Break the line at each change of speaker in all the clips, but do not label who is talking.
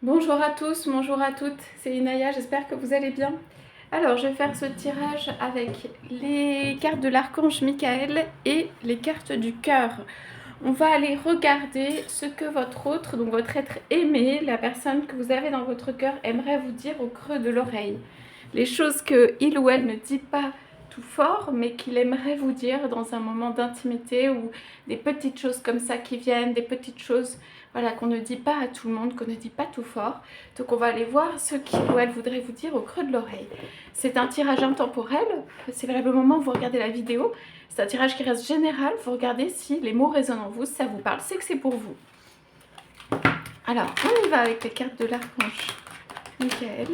Bonjour à tous, bonjour à toutes, c'est Inaya, j'espère que vous allez bien. Alors, je vais faire ce tirage avec les cartes de l'archange Michael et les cartes du cœur. On va aller regarder ce que votre autre, donc votre être aimé, la personne que vous avez dans votre cœur, aimerait vous dire au creux de l'oreille. Les choses qu'il ou elle ne dit pas tout fort, mais qu'il aimerait vous dire dans un moment d'intimité, ou des petites choses comme ça qui viennent, des petites choses voilà, qu'on ne dit pas à tout le monde, qu'on ne dit pas tout fort. Donc on va aller voir ce qu'il ou elle voudrait vous dire au creux de l'oreille. C'est un tirage intemporel, c'est valable au moment où vous regardez la vidéo. C'est un tirage qui reste général, vous regardez si les mots résonnent en vous, si ça vous parle, c'est que c'est pour vous. Alors, on y va avec les cartes de l'archange Michael.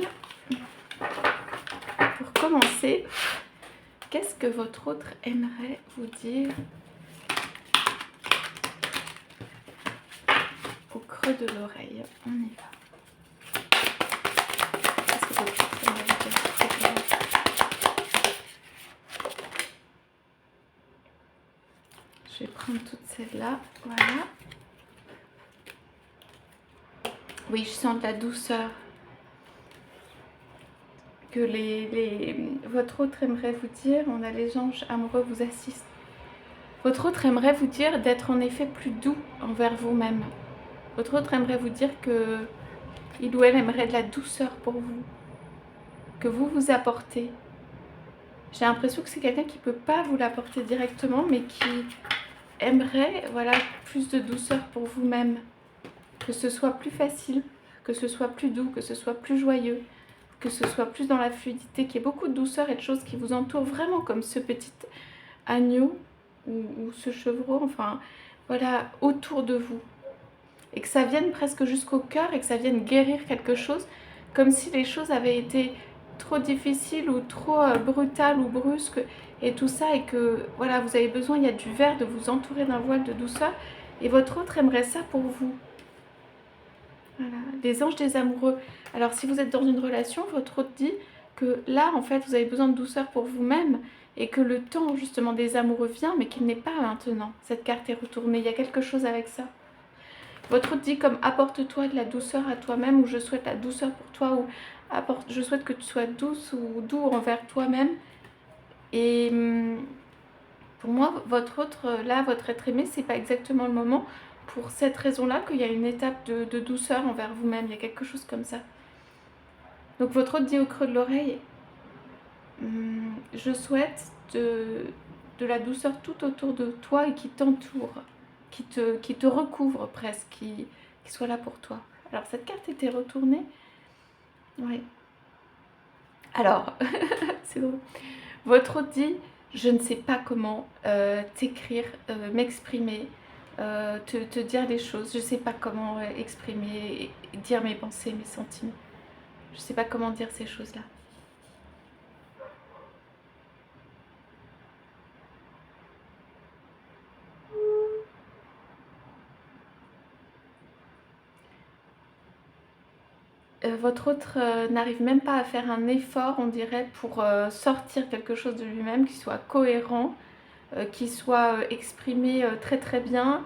Pour commencer, qu'est-ce que votre autre aimerait vous dire au creux de l'oreille? On y va. Qu'est-ce que votre autre aimerait vous dire au creux de l'oreille? Je vais prendre toutes celles-là, voilà. Oui, je sens de la douceur. Que votre autre aimerait vous dire, on a les anges amoureux vous assistent. Votre autre aimerait vous dire d'être en effet plus doux envers vous-même. Votre autre aimerait vous dire que il ou elle aimerait de la douceur pour vous, que vous vous apportez. J'ai l'impression que c'est quelqu'un qui ne peut pas vous l'apporter directement, mais qui aimerait voilà, plus de douceur pour vous-même. Que ce soit plus facile, que ce soit plus doux, que ce soit plus joyeux, que ce soit plus dans la fluidité, qu'il y ait beaucoup de douceur et de choses qui vous entourent vraiment comme ce petit agneau ou ce chevreau, enfin voilà, autour de vous. Et que ça vienne presque jusqu'au cœur et que ça vienne guérir quelque chose, comme si les choses avaient été trop difficiles ou trop brutales ou brusques et tout ça, et que voilà, vous avez besoin, il y a du vert, de vous entourer d'un voile de douceur, et votre autre aimerait ça pour vous. Voilà, les anges des amoureux. Alors si vous êtes dans une relation, votre autre dit que là, en fait, vous avez besoin de douceur pour vous-même et que le temps, justement, des amoureux vient, mais qu'il n'est pas maintenant. Cette carte est retournée, il y a quelque chose avec ça. Votre autre dit comme apporte-toi de la douceur à toi-même, ou je souhaite la douceur pour toi, ou je souhaite que tu sois douce ou doux envers toi-même. Et pour moi, votre autre, là, votre être aimé, c'est pas exactement le moment pour cette raison-là qu'il y a une étape de douceur envers vous-même. Il y a quelque chose comme ça. Donc votre autre dit au creux de l'oreille, je souhaite de la douceur tout autour de toi et qui t'entoure, qui te recouvre presque, qui soit là pour toi. Alors cette carte était retournée. Oui. Alors, c'est drôle. Votre autre dit, je ne sais pas comment t'écrire, m'exprimer, te dire les choses. Je ne sais pas comment exprimer, dire mes pensées, mes sentiments. Je ne sais pas comment dire ces choses-là. Votre autre n'arrive même pas à faire un effort, on dirait, pour sortir quelque chose de lui-même, qui soit cohérent, qui soit exprimé très très bien,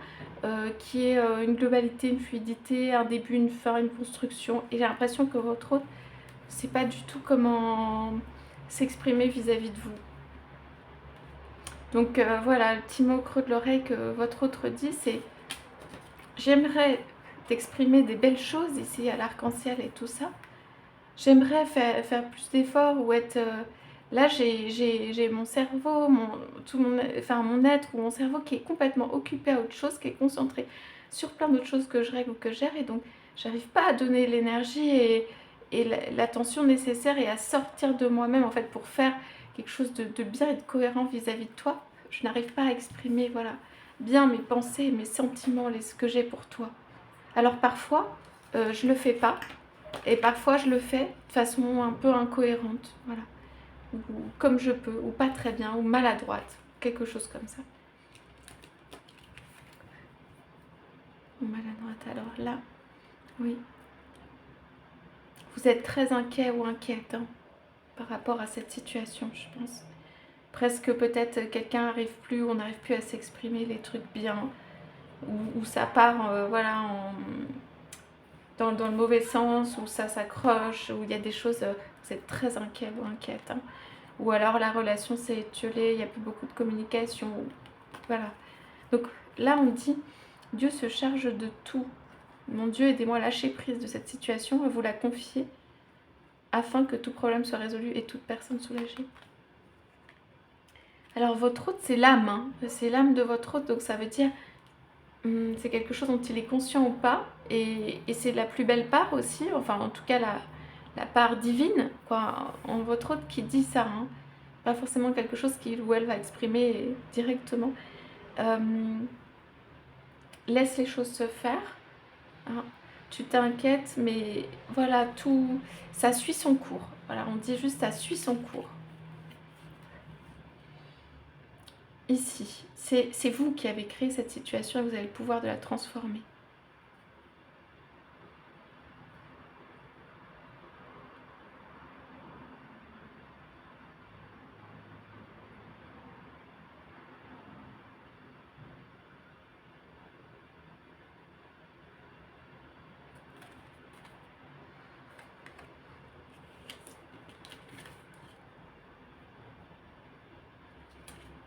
qui ait une globalité, une fluidité, un début, une fin, une construction. Et j'ai l'impression que votre autre ne sait pas du tout comment s'exprimer vis-à-vis de vous. Donc voilà, le petit mot creux de l'oreille que votre autre dit, c'est « J'aimerais t'exprimer des belles choses ici à l'arc-en-ciel et tout ça. J'aimerais faire plus d'efforts ou être... là, j'ai mon cerveau, mon être ou mon cerveau qui est complètement occupé à autre chose, qui est concentré sur plein d'autres choses que je règle ou que je gère. Et donc, j'arrive pas à donner l'énergie et l'attention nécessaire et à sortir de moi-même, en fait, pour faire quelque chose de bien et de cohérent vis-à-vis de toi. Je n'arrive pas à exprimer, voilà, bien mes pensées, mes sentiments, ce que j'ai pour toi. Alors, parfois, je le fais pas. Et parfois, je le fais de façon un peu incohérente, voilà. Ou comme je peux, ou pas très bien, ou maladroite, quelque chose comme ça. Ou maladroite, alors là, oui. Vous êtes très inquiet ou inquiète par rapport à cette situation, je pense. Presque peut-être quelqu'un n'arrive plus, on n'arrive plus à s'exprimer les trucs bien, ou ça part voilà, dans le mauvais sens, où ça s'accroche, où il y a des choses, vous êtes très inquiet ou inquiète, hein. Ou alors la relation s'est étiolée, il n'y a plus beaucoup de communication. Voilà. Donc là, on dit, Dieu se charge de tout. Mon Dieu, aidez-moi à lâcher prise de cette situation, à vous la confier, afin que tout problème soit résolu et toute personne soulagée. Alors votre hôte, c'est l'âme, hein. C'est l'âme de votre hôte, donc ça veut dire, c'est quelque chose dont il est conscient ou pas, et c'est la plus belle part aussi, enfin en tout cas la part divine, quoi, en votre hôte qui dit ça, hein. Pas forcément quelque chose qu'il ou elle va exprimer directement. Laisse les choses se faire, hein. Tu t'inquiètes, mais voilà, tout, ça suit son cours. Voilà, on dit juste ça suit son cours. Ici, c'est vous qui avez créé cette situation et vous avez le pouvoir de la transformer.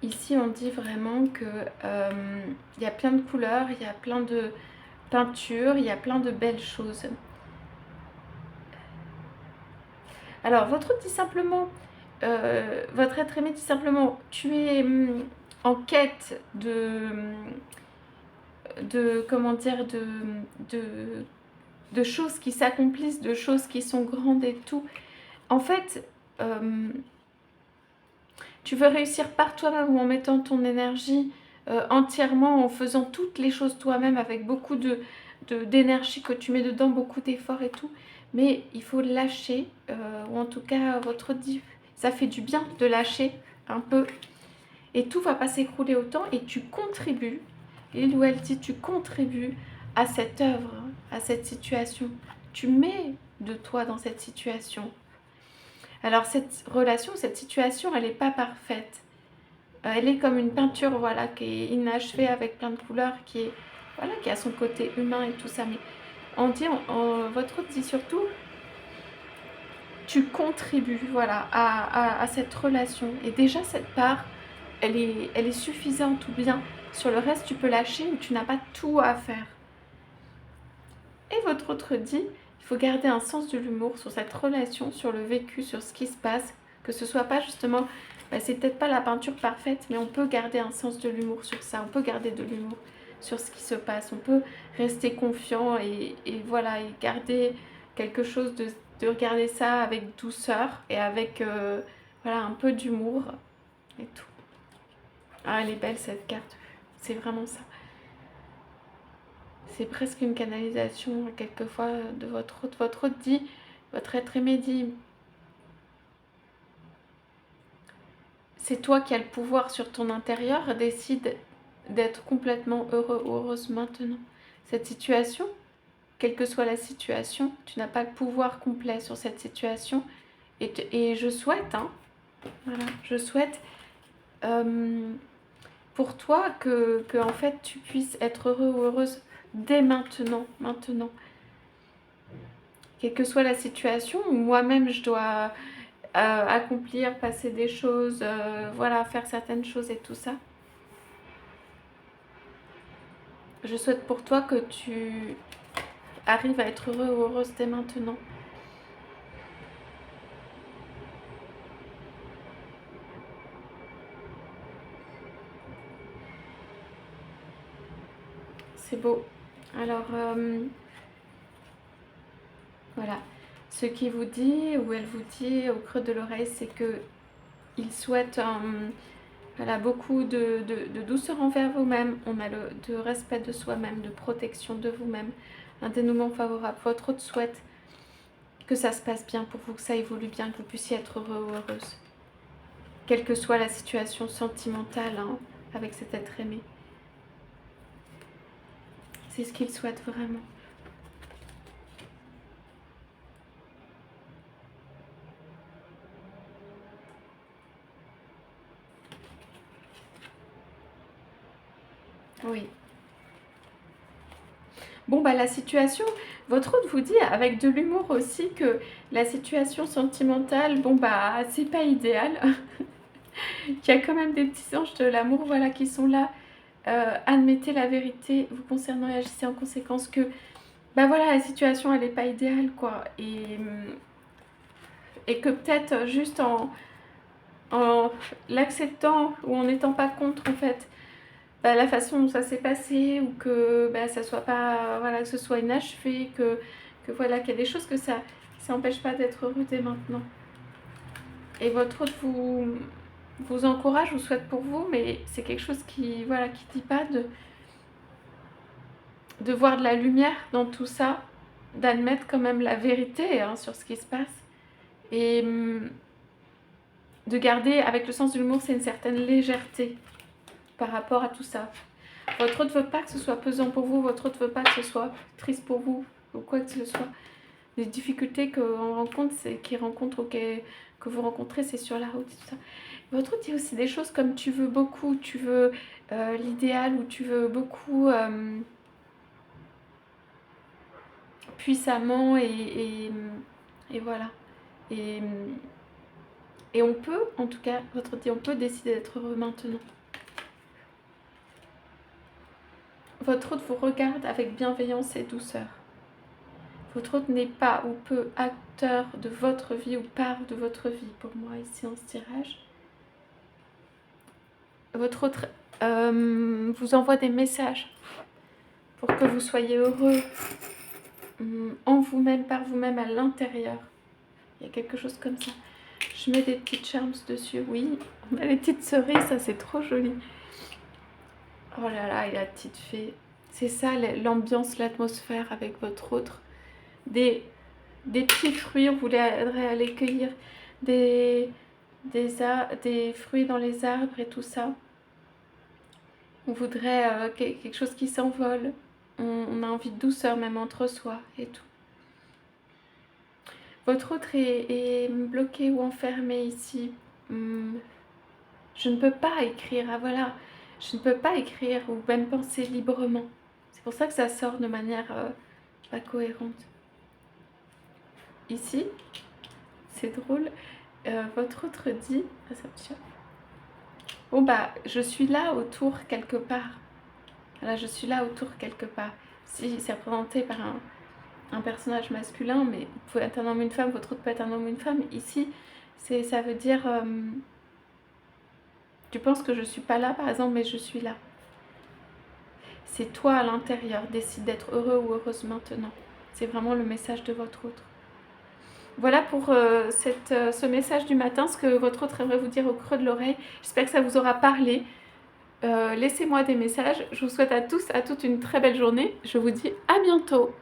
Ici, on dit vraiment que y a plein de couleurs, il y a plein de peintures, il y a plein de belles choses. Alors, votre hôte dit simplement, votre être aimé dit simplement, tu es en quête de comment dire, de choses qui s'accomplissent, de choses qui sont grandes et tout. En fait, tu veux réussir par toi-même ou en mettant ton énergie entièrement, en faisant toutes les choses toi-même avec beaucoup d'énergie que tu mets dedans, beaucoup d'efforts et tout. Mais il faut lâcher, ou en tout cas votre dit, ça fait du bien de lâcher un peu. Et tout va pas s'écrouler autant et tu contribues, il ou elle dit tu contribues à cette œuvre, à cette situation. Tu mets de toi dans cette situation. Alors cette relation, cette situation, elle n'est pas parfaite. Elle est comme une peinture, voilà, qui est inachevée avec plein de couleurs, voilà, qui a son côté humain et tout ça. Mais on dit, votre hôte dit surtout, tu contribues, voilà, à cette relation. Et déjà cette part, elle est suffisante ou bien. Sur le reste, tu peux lâcher ou tu n'as pas tout à faire. Et votre autre dit, il faut garder un sens de l'humour sur cette relation, sur le vécu, sur ce qui se passe, que ce soit pas justement, c'est peut-être pas la peinture parfaite, mais on peut garder un sens de l'humour sur ça, on peut garder de l'humour sur ce qui se passe, on peut rester confiant et voilà, et garder quelque chose de regarder ça avec douceur et avec voilà, un peu d'humour et tout. Ah, elle est belle cette carte, c'est vraiment ça. C'est presque une canalisation quelquefois de votre hôte. Votre hôte dit, votre être aimé dit, c'est toi qui as le pouvoir sur ton intérieur, décide d'être complètement heureux ou heureuse maintenant. Cette situation, quelle que soit la situation, tu n'as pas le pouvoir complet sur cette situation. Et je souhaite, hein, voilà, je souhaite pour toi que en fait tu puisses être heureux ou heureuse dès maintenant, quelle que soit la situation où moi-même je dois accomplir, passer des choses, voilà, faire certaines choses et tout ça. Je souhaite pour toi que tu arrives à être heureux ou heureuse dès maintenant. C'est beau. Alors, voilà. Ce qu'il vous dit, ou elle vous dit au creux de l'oreille, c'est que il souhaite voilà, beaucoup de douceur envers vous-même. On a de respect de soi-même, de protection de vous-même. Un dénouement favorable. Votre hôte souhaite que ça se passe bien pour vous, que ça évolue bien, que vous puissiez être heureux ou heureuse. Quelle que soit la situation sentimentale, hein, avec cet être aimé. C'est ce qu'il souhaite vraiment. Oui. Bon, bah la situation, Votre autre vous dit avec de l'humour aussi que la situation sentimentale, bon bah c'est pas idéal. Il y a quand même des petits anges de l'amour, voilà, qui sont là. Admettez la vérité vous concernant et agissez en conséquence que, bah voilà, la situation elle est pas idéale quoi. Et que peut-être juste en l'acceptant ou en n'étant pas contre en fait, bah, la façon dont ça s'est passé ou que bah, ça soit pas, voilà, que ce soit inachevé, que voilà, qu'il y a des choses que ça n'empêche pas d'être heureux dès maintenant. Et votre autre vous encourage, vous souhaite pour vous, mais c'est quelque chose qui, voilà, qui dit pas de voir de la lumière dans tout ça, d'admettre quand même la vérité hein, sur ce qui se passe. Et de garder, avec le sens de l'humour, c'est une certaine légèreté par rapport à tout ça. Votre autre ne veut pas que ce soit pesant pour vous, votre autre ne veut pas que ce soit triste pour vous, ou quoi que ce soit. Les difficultés qu'on rencontre, qu'ils rencontrent ou que vous rencontrez, c'est sur la route et tout ça. Votre autre dit aussi des choses comme tu veux beaucoup, tu veux l'idéal, ou tu veux beaucoup puissamment, et voilà. Et on peut, en tout cas, votre autre dit, on peut décider d'être heureux maintenant. Votre autre vous regarde avec bienveillance et douceur. Votre autre n'est pas ou peu acteur de votre vie ou part de votre vie, pour moi, ici en ce tirage. Votre autre vous envoie des messages pour que vous soyez heureux en vous-même, par vous-même, à l'intérieur. Il y a quelque chose comme ça. Je mets des petites charms dessus, oui. On a les petites cerises, ça c'est trop joli. Oh là là, et la petite fée. C'est ça l'ambiance, l'atmosphère avec votre autre. Des petits fruits, on voudrait aller cueillir des fruits dans les arbres et tout ça. On voudrait quelque chose qui s'envole. On a envie de douceur même entre soi et tout. Votre autre est bloqué ou enfermé ici. Je ne peux pas écrire, ah voilà. Je ne peux pas écrire ou même penser librement. C'est pour ça que ça sort de manière pas cohérente. Ici, c'est drôle, votre autre dit, bon bah je suis là autour quelque part. Voilà, je suis là autour quelque part. Si c'est représenté par un personnage masculin, mais vous pouvez être un homme ou une femme, votre autre peut être un homme ou une femme. Ici, ça veut dire, tu penses que je suis pas là par exemple, mais je suis là. C'est toi à l'intérieur, décide d'être heureux ou heureuse maintenant. C'est vraiment le message de votre autre. Voilà pour ce message du matin, ce que votre autre aimerait vous dire au creux de l'oreille. J'espère que ça vous aura parlé. Laissez-moi des messages. Je vous souhaite à tous, à toutes une très belle journée. Je vous dis à bientôt.